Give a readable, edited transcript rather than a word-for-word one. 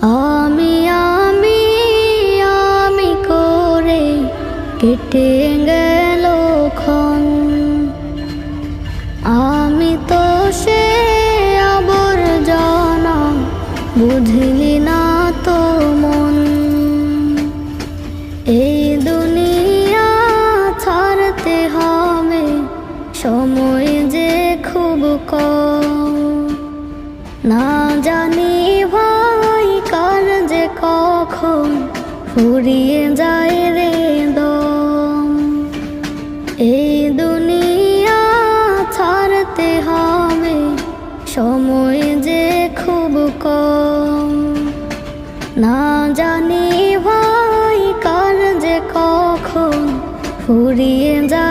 আমি আমি আমি করে কেটে গেল ক্ষণ। আমি তো সে আবর্জনা, বুঝলি না তো মন। এই দুনিয়া ছাড়তে হবে, সময় যে খুব কম। না জানি ভাই কার যে কখন ফুরিয়ে যায় রে দম। এই দুনিয়া ছাড়তে হবে, সময় যে খুব কম। না জানি ভাই কার যে কখন ফুরিয়ে যায়